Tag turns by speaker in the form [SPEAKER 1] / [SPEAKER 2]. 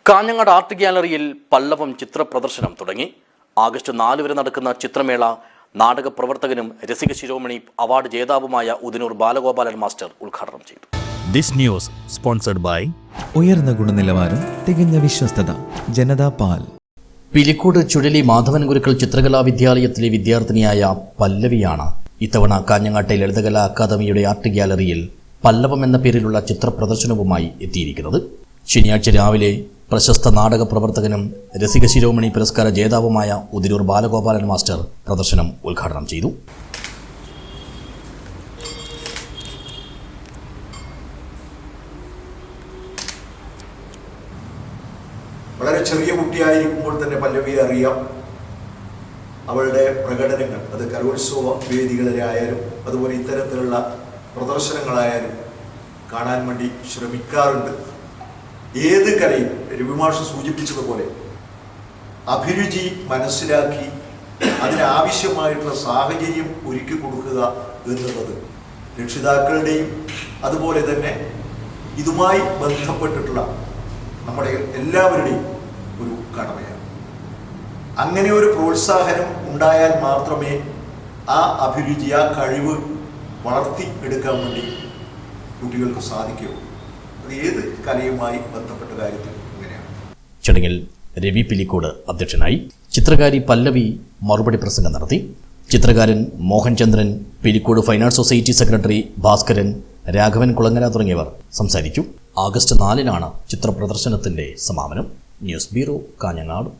[SPEAKER 1] Kanhangad art ഗ്യാലറിയിൽ പല്ലവം ചിത്ര പ്രദർശനം തുടങ്ങി. August 4 വരെ നടക്കുന്ന ചിത്രമേള നാടക പ്രവർത്തകനും രസിക ശിരോമണി അവാർഡ് ജേതാവുമായ ഉദിനൂർ ബാലഗോപാലൻ മാസ്റ്റർ ഉദ്ഘാടനം ചെയ്തു.
[SPEAKER 2] ദിസ് ന്യൂസ് സ്പോൺസർഡ് ബൈ
[SPEAKER 3] ഉയർന്ന ഗുണനിലവാരം, തികഞ്ഞ വിശ്വസ്തത, ജനതാ പാൽ.
[SPEAKER 1] പിലിക്കോട് ചുഴലി മാധവൻ ഗുരുക്കൾ ചിത്രകലാ വിദ്യാലയത്തിലെ വിദ്യാർത്ഥിനിയായ പല്ലവിയാണ് ഇത്തവണ കാഞ്ഞങ്ങാട്ടെ ലളിതകലാ അക്കാദമിയുടെ ആർട്ട് ഗ്യാലറിയിൽ പല്ലവം എന്ന പേരിലുള്ള ചിത്ര പ്രദർശനവുമായി എത്തിയിരിക്കുന്നത്. ശനിയാഴ്ച രാവിലെ പ്രശസ്ത നാടക പ്രവർത്തകനും രസിക ശിരോമണി പുരസ്കാര ജേതാവുമായ ഉദിനൂർ ബാലഗോപാലൻ മാസ്റ്റർ പ്രദർശനം ഉദ്ഘാടനം ചെയ്തു.
[SPEAKER 4] വളരെ ചെറിയ കുട്ടിയായിരിക്കുമ്പോൾ തന്നെ പല്ലവിയെ അറിയാം. അവളുടെ പ്രകടനങ്ങൾ അത് കലോത്സവ വേദികളിലായാലും അതുപോലെ ഇത്തരത്തിലുള്ള പ്രദർശനങ്ങളായാലും കാണാൻ വേണ്ടി ശ്രമിക്കാറുണ്ട്. ഏത് കലയും രവിമാഷ് സൂചിപ്പിച്ചതുപോലെ അഭിരുചി മനസ്സിലാക്കി അതിനാവശ്യമായിട്ടുള്ള സാഹചര്യം ഒരുക്കി കൊടുക്കുക എന്നുള്ളത് രക്ഷിതാക്കളുടെയും അതുപോലെ തന്നെ ഇതുമായി ബന്ധപ്പെട്ടിട്ടുള്ള നമ്മുടെ എല്ലാവരുടെയും ഒരു കടമയാണ്. അങ്ങനെ ഒരു പ്രോത്സാഹനം ഉണ്ടായാൽ മാത്രമേ ആ അഭിരുചി, ആ കഴിവ് വളർത്തി എടുക്കാൻ വേണ്ടി കുട്ടികൾക്ക് സാധിക്കുകയുള്ളൂ. അത് ഏത് കലയുമായി ബന്ധപ്പെട്ട കാര്യത്തിൽ ഇങ്ങനെയാണ്.
[SPEAKER 1] ചടങ്ങിൽ രവി പിലിക്കോട് അധ്യക്ഷനായി. ചിത്രകാരി പല്ലവി മറുപടി പ്രസംഗം നടത്തി. ചിത്രകാരൻ Mohanchandran, Pilicode fine arts society secretary Bhaskaran, Raghavan Kulangara തുടങ്ങിയവർ സംസാരിച്ചു. ആഗസ്റ്റ് 4 ചിത്ര പ്രദർശനത്തിന്റെ സമാപനം. News bureau, Kanhangad.